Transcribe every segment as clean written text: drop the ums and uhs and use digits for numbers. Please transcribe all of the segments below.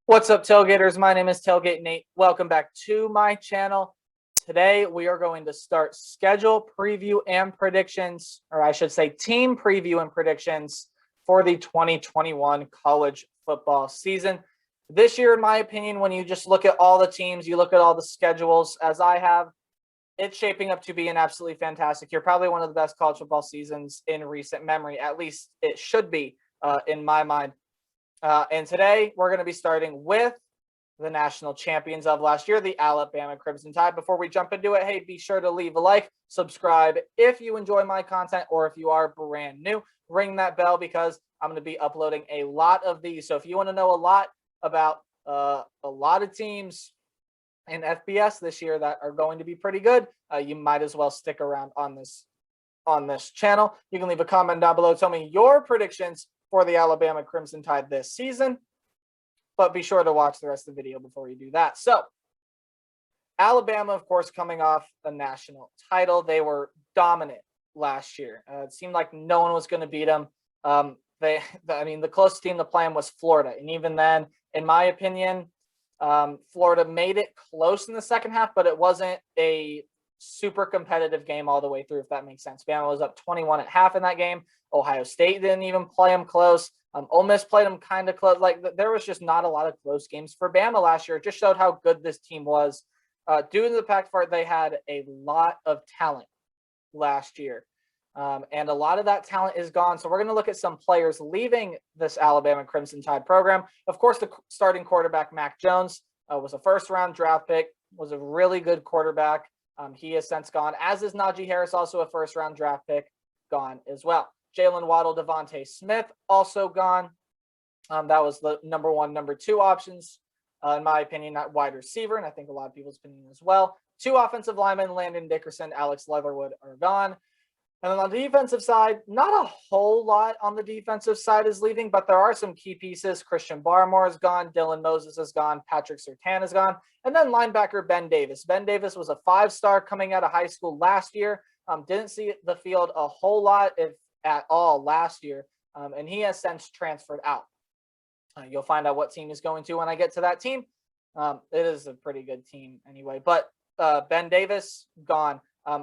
What's up, Tailgaters? My name is Tailgate Nate. Welcome back to my channel. Today, we are going to start schedule preview and predictions, or I should say team preview and predictions for the 2021 college football season. This year, in my opinion, when you just look at all the teams, you look at all the schedules as I have, it's shaping up to be an absolutely fantastic year. Probably one of the best college football seasons in recent memory. At least it should be in my mind. And today we're going to be starting with the national champions of last year, the Alabama Crimson Tide. Before we jump into it, hey, be sure to leave a like, subscribe if you enjoy my content, or if you are brand new, ring that bell because I'm going to be uploading a lot of these. So if you want to know a lot about a lot of teams in FBS this year that are going to be pretty good, you might as well stick around on this channel. You can leave a comment down below. Tell me your predictions for the Alabama Crimson Tide this season, but be sure to watch the rest of the video before you do that. So Alabama, of course, coming off a national title. They were dominant last year. It seemed like no one was going to beat them. The closest team to play them was Florida. And even then, in my opinion, Florida made it close in the second half, but it wasn't a super competitive game all the way through, if that makes sense. Bama was up 21 at half in that game. Ohio State didn't even play them close. Ole Miss played them kind of close. Like, there was just not a lot of close games for Bama last year. It just showed how good this team was. Due to the fact that they had a lot of talent last year. And a lot of that talent is gone. So we're going to look at some players leaving this Alabama Crimson Tide program. Of course, the starting quarterback, Mac Jones, was a first-round draft pick, was a really good quarterback. He has since gone, as is Najee Harris, also a first-round draft pick, gone as well. Jalen Waddle, Devontae Smith, also gone. That was the number one, number two options, in my opinion, at wide receiver, and I think a lot of people's opinion as well. Two offensive linemen, Landon Dickerson, Alex Leatherwood, are gone. And then on the defensive side, not a whole lot on the defensive side is leaving, but there are some key pieces. Christian Barmore is gone. Dylan Moses is gone. Patrick Surtain is gone. And then linebacker Ben Davis. Ben Davis was a five-star coming out of high school last year. Didn't see the field a whole lot, if at all, last year. And he has since transferred out. You'll find out what team he's going to when I get to that team. It is a pretty good team anyway. But Ben Davis, gone.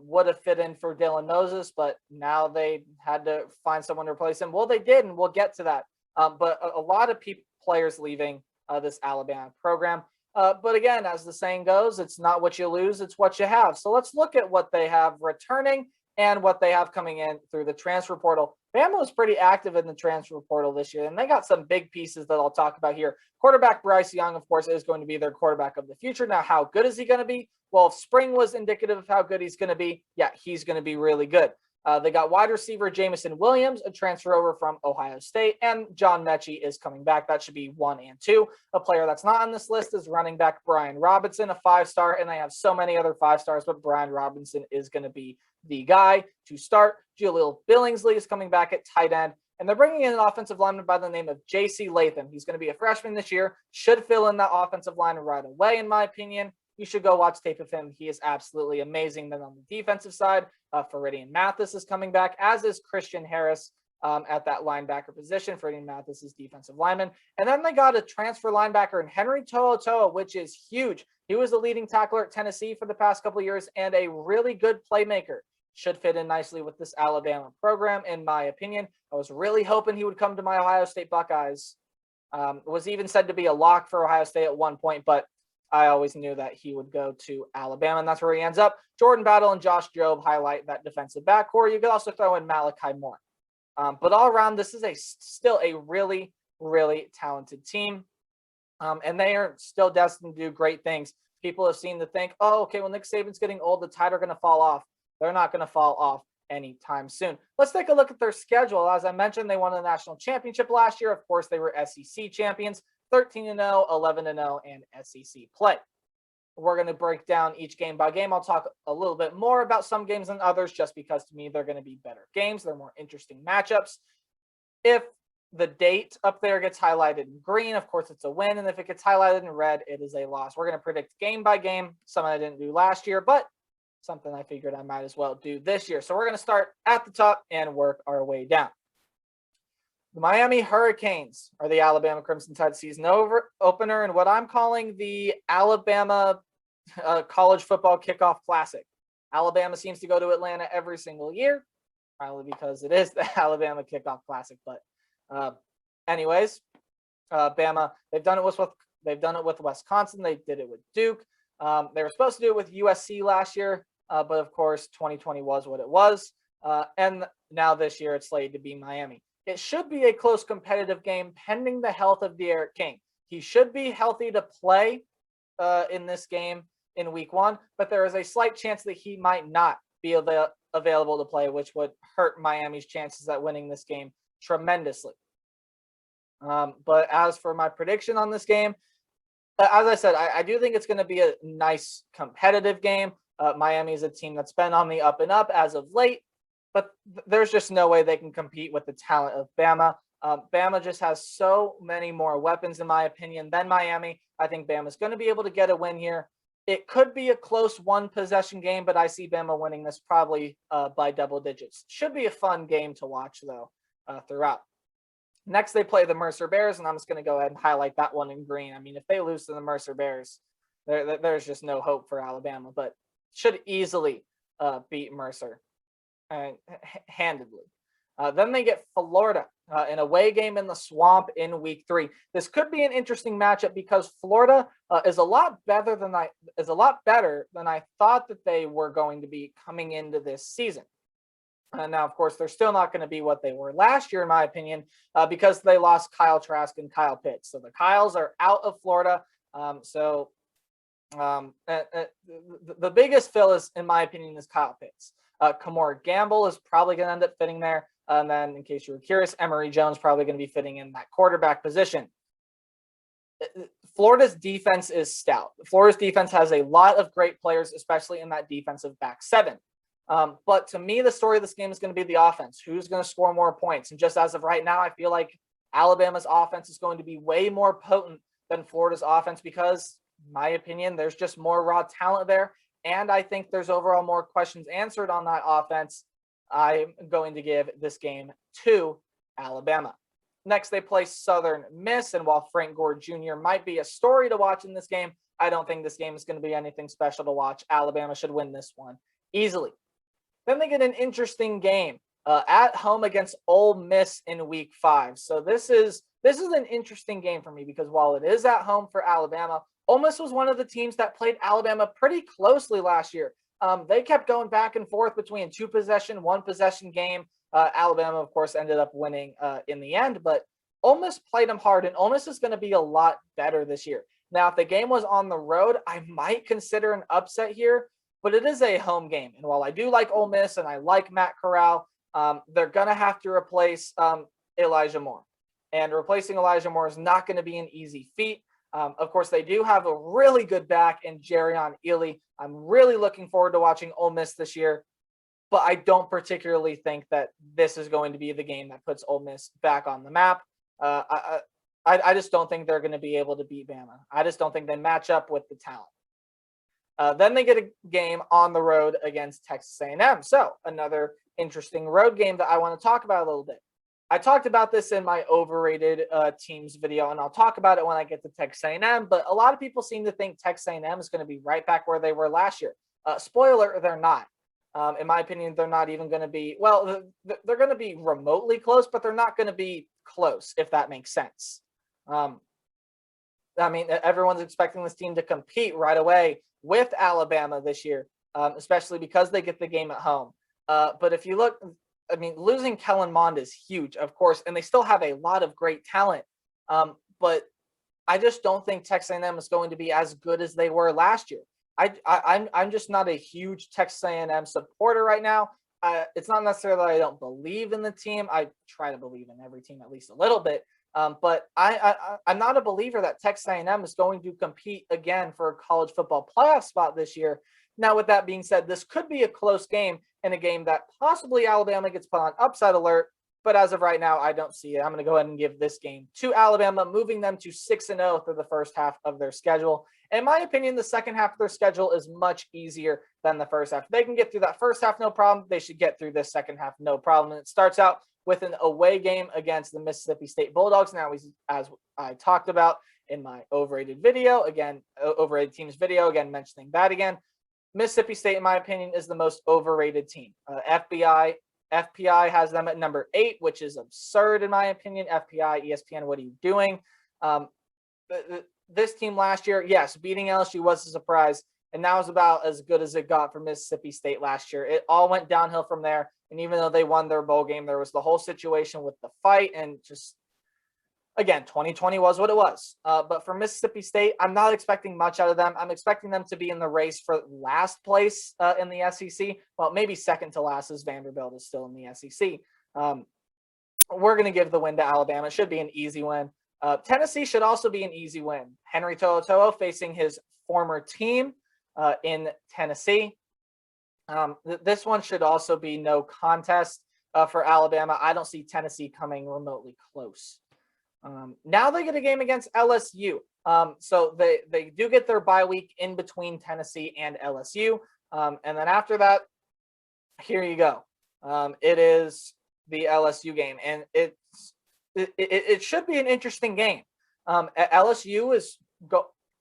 Would have fit in for Dylan Moses, but now they had to find someone to replace him. Well, they did, and we'll get to that. But a lot of players leaving this Alabama program. But again, as the saying goes, it's not what you lose, it's what you have. So let's look at what they have returning and what they have coming in through the transfer portal. Bama was pretty active in the transfer portal this year, and they got some big pieces that I'll talk about here. Quarterback Bryce Young, of course, is going to be their quarterback of the future. Now, how good is he going to be? Well, if spring was indicative of how good he's going to be, yeah, he's going to be really good. They got wide receiver Jamison Williams, a transfer over from Ohio State, and John Mechie is coming back. That should be 1 and 2. A player that's not on this list is running back Brian Robinson, a 5-star, and they have so many other 5-stars, but Brian Robinson is going to be the guy to start. Jaleel Billingsley is coming back at tight end, and they're bringing in an offensive lineman by the name of J.C. Latham. He's going to be a freshman this year, should fill in that offensive line right away, in my opinion. You should go watch tape of him. He is absolutely amazing. Then on the defensive side, Faridian Mathis is coming back, as is Christian Harris at that linebacker position. Faridian Mathis is defensive lineman. And then they got a transfer linebacker in Henry To'oTo'o, which is huge. He was the leading tackler at Tennessee for the past couple of years and a really good playmaker. Should fit in nicely with this Alabama program, in my opinion. I was really hoping he would come to my Ohio State Buckeyes. Was even said to be a lock for Ohio State at one point, but I always knew that he would go to Alabama, and that's where he ends up. Jordan Battle and Josh Jobe highlight that defensive backcourt. You could also throw in Malachi Moore. But all around, this is still a really, really talented team, and they are still destined to do great things. People have seemed to think, oh, okay, well, Nick Saban's getting old, the Tide are going to fall off. They're not going to fall off anytime soon. Let's take a look at their schedule. As I mentioned, they won the national championship last year. Of course, they were SEC champions. 13-0, 11-0, and SEC play. We're going to break down each game by game. I'll talk a little bit more about some games than others just because to me they're going to be better games. They're more interesting matchups. If the date up there gets highlighted in green, of course it's a win, and if it gets highlighted in red, it is a loss. We're going to predict game by game, something I didn't do last year, but something I figured I might as well do this year. So we're going to start at the top and work our way down. The Miami Hurricanes are the Alabama Crimson Tide season opener and what I'm calling the Alabama college football kickoff classic. Alabama seems to go to Atlanta every single year, probably because it is the Alabama kickoff classic. But anyways, Bama, they've done it with Wisconsin. They did it with Duke. They were supposed to do it with USC last year, but of course 2020 was what it was. And now this year it's slated to be Miami. It should be a close competitive game pending the health of De'Aaron King. He should be healthy to play in this game in week 1, but there is a slight chance that he might not be available to play, which would hurt Miami's chances at winning this game tremendously. But as for my prediction on this game, as I said, I do think it's going to be a nice competitive game. Miami is a team that's been on the up and up as of late, but there's just no way they can compete with the talent of Bama. Bama just has so many more weapons, in my opinion, than Miami. I think Bama's going to be able to get a win here. It could be a close one-possession game, but I see Bama winning this probably by double digits. Should be a fun game to watch, though, throughout. Next, they play the Mercer Bears, and I'm just going to go ahead and highlight that one in green. I mean, if they lose to the Mercer Bears, there's just no hope for Alabama, but should easily beat Mercer handedly. Then they get Florida, an away game in the Swamp in week 3. This could be an interesting matchup because Florida is a lot better than I thought that they were going to be coming into this season. Now, of course, they're still not going to be what they were last year, in my opinion, because they lost Kyle Trask and Kyle Pitts. So the Kyles are out of Florida. The biggest fill is, in my opinion, is Kyle Pitts. Kamora Gamble is probably going to end up fitting there. And then, in case you were curious, Emory Jones probably going to be fitting in that quarterback position. Florida's defense is stout. Florida's defense has a lot of great players, especially in that defensive back 7. But to me, the story of this game is going to be the offense. Who's going to score more points? And just as of right now, I feel like Alabama's offense is going to be way more potent than Florida's offense because, in my opinion, there's just more raw talent there. And I think there's overall more questions answered on that offense. I'm going to give this game to Alabama. Next, they play Southern Miss. And while Frank Gore Jr. might be a story to watch in this game, I don't think this game is going to be anything special to watch. Alabama should win this one easily. Then they get an interesting game at home against Ole Miss in week 5. So this is an interesting game for me because while it is at home for Alabama, Ole Miss was one of the teams that played Alabama pretty closely last year. They kept going back and forth between a 2-possession, 1-possession game. Alabama, of course, ended up winning in the end, but Ole Miss played them hard, and Ole Miss is going to be a lot better this year. Now, if the game was on the road, I might consider an upset here, but it is a home game. And while I do like Ole Miss and I like Matt Corral, they're going to have to replace Elijah Moore. And replacing Elijah Moore is not going to be an easy feat. Of course, they do have a really good back in Jerrion Ealy. I'm really looking forward to watching Ole Miss this year, but I don't particularly think that this is going to be the game that puts Ole Miss back on the map. I just don't think they're going to be able to beat Bama. I just don't think they match up with the talent. Then they get a game on the road against Texas A&M. So another interesting road game that I want to talk about a little bit. I talked about this in my overrated teams video, and I'll talk about it when I get to Texas A&M, but a lot of people seem to think Texas A&M is going to be right back where they were last year. Spoiler, they're not. In my opinion, they're not even going to be, well, they're going to be remotely close, but they're not going to be close, if that makes sense. I mean, everyone's expecting this team to compete right away with Alabama this year, especially because they get the game at home. But if you look, I mean, losing Kellen Mond is huge, of course, and they still have a lot of great talent. But I just don't think Texas A&M is going to be as good as they were last year. I'm just not a huge Texas A&M supporter right now. It's not necessarily that I don't believe in the team. I try to believe in every team at least a little bit. But I'm not a believer that Texas A&M is going to compete again for a college football playoff spot this year. Now, with that being said, this could be a close game and a game that possibly Alabama gets put on upside alert. But as of right now, I don't see it. I'm going to go ahead and give this game to Alabama, moving them to 6-0 through the first half of their schedule. In my opinion, the second half of their schedule is much easier than the first half. If they can get through that first half, no problem. They should get through this second half, no problem. And it starts out with an away game against the Mississippi State Bulldogs. Now, as I talked about in my overrated video, again, overrated teams video, again, mentioning that again, Mississippi State, in my opinion, is the most overrated team. FPI has them at number 8, which is absurd in my opinion. FPI, ESPN, what are you doing? This team last year, yes, beating LSU was a surprise, and that was about as good as it got for Mississippi State last year. It all went downhill from there, and even though they won their bowl game, there was the whole situation with the fight, and just, again, 2020 was what it was. But for Mississippi State, I'm not expecting much out of them. I'm expecting them to be in the race for last place in the SEC. Well, maybe second to last, as Vanderbilt is still in the SEC. We're going to give the win to Alabama. It should be an easy win. Tennessee should also be an easy win. Henry To'oTo'o facing his former team in Tennessee. This one should also be no contest for Alabama. I don't see Tennessee coming remotely close. Now they get a game against LSU. So they do get their bye week in between Tennessee and LSU. And then after that, here you go. It is the LSU game, and it should be an interesting game. LSU is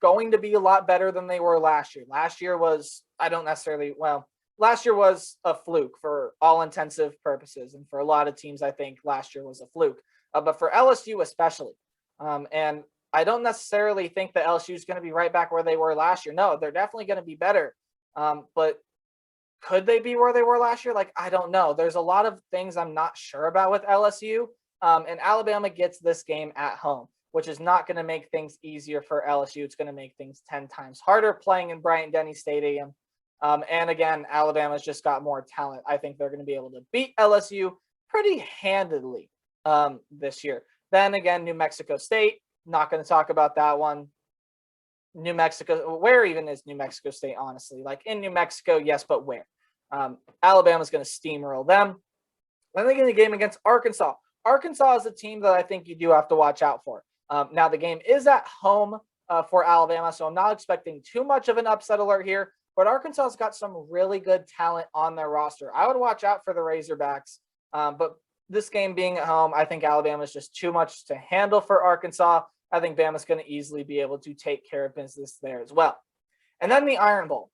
going to be a lot better than they were last year. Last year was, last year was a fluke for all intensive purposes. And for a lot of teams, I think last year was a fluke. But for LSU especially. And I don't necessarily think that LSU is going to be right back where they were last year. No, they're definitely going to be better. But could they be where they were last year? Like, I don't know. There's a lot of things I'm not sure about with LSU. And Alabama gets this game at home, which is not going to make things easier for LSU. It's going to make things 10 times harder playing in Bryant-Denny Stadium. And again, Alabama's just got more talent. I think they're going to be able to beat LSU pretty handedly this year. Then again, New Mexico State, not going to talk about that one. New Mexico, where even is New Mexico State, honestly? Like in New Mexico, yes, but where? Alabama's going to steamroll them. Then they get a game against Arkansas. Arkansas is a team that I think you do have to watch out for. Now, the game is at home for Alabama, so I'm not expecting too much of an upset alert here, but Arkansas's got some really good talent on their roster. I would watch out for the Razorbacks, but this game being at home, I think Alabama is just too much to handle for Arkansas. I think Bama's going to easily be able to take care of business there as well. And then the Iron Bowl.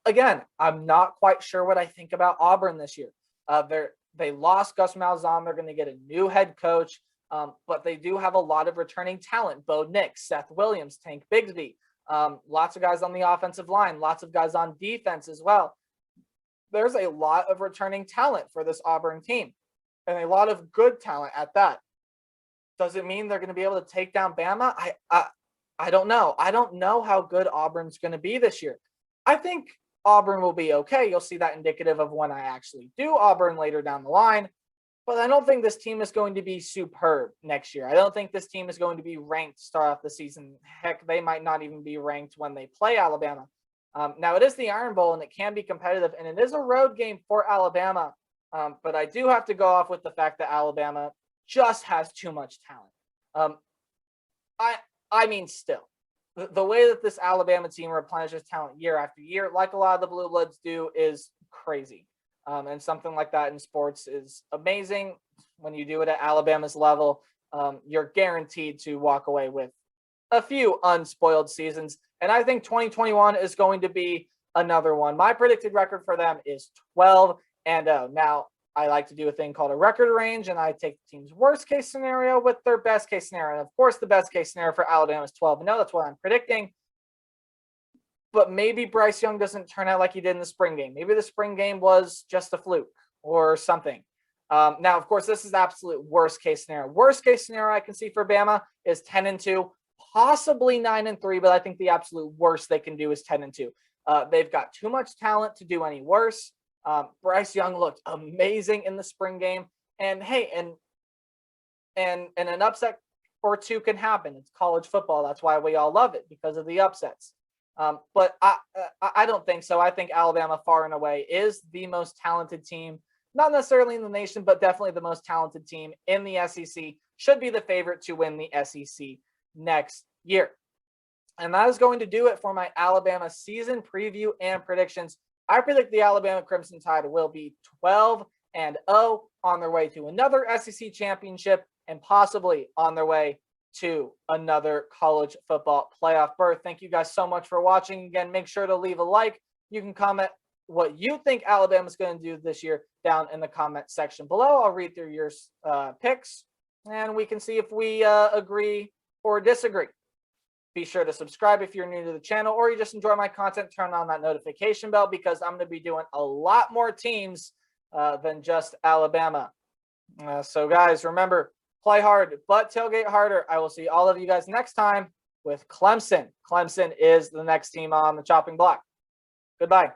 Again, I'm not quite sure what I think about Auburn this year. They lost Gus Malzahn. They're going to get a new head coach, but they do have a lot of returning talent. Bo Nix, Seth Williams, Tank Bigsby, lots of guys on the offensive line, lots of guys on defense as well. There's a lot of returning talent for this Auburn team, and a lot of good talent at that. Does it mean they're going to be able to take down Bama? I don't know. I don't know how good Auburn's going to be this year. I think Auburn will be okay. You'll see that indicative of when I actually do Auburn later down the line. But I don't think this team is going to be superb next year. I don't think this team is going to be ranked to start off the season. Heck, they might not even be ranked when they play Alabama. Now, it is the Iron Bowl, and it can be competitive, and it is a road game for Alabama. But I do have to go off with the fact that Alabama just has too much talent. I mean, still, the way that this Alabama team replenishes talent year after year, like a lot of the Blue Bloods do, is crazy. And something like that in sports is amazing. When you do it at Alabama's level, you're guaranteed to walk away with a few unspoiled seasons. And I think 2021 is going to be another one. My predicted record for them is 12-0. Now, I like to do a thing called a record range, and I take the team's worst case scenario with their best case scenario. And of course, the best case scenario for Alabama is 12-0. That's what I'm predicting. But maybe Bryce Young doesn't turn out like he did in the spring game. Maybe the spring game was just a fluke or something. Now, of course, this is the absolute worst case scenario. Worst case scenario I can see for Bama is 10-2, possibly 9-3, but I think the absolute worst they can do is 10-2. They've got too much talent to do any worse. Bryce Young looked amazing in the spring game, and hey, and an upset or two can happen. It's college football. That's why we all love it, because of the upsets. But I don't think so. I think Alabama far and away is the most talented team, not necessarily in the nation, but definitely the most talented team in the SEC, should be the favorite to win the SEC next year. And that is going to do it for my Alabama season preview and predictions. I predict the Alabama Crimson Tide will be 12-0 on their way to another SEC championship and possibly on their way to another college football playoff berth. Thank you guys so much for watching. Again, make sure to leave a like. You can comment what you think Alabama's going to do this year down in the comment section below. I'll read through your picks, and we can see if we agree or disagree. Be sure to subscribe if you're new to the channel or you just enjoy my content. Turn on that notification bell because I'm going to be doing a lot more teams than just Alabama. So, guys, remember, play hard, but tailgate harder. I will see all of you guys next time with Clemson. Clemson is the next team on the chopping block. Goodbye.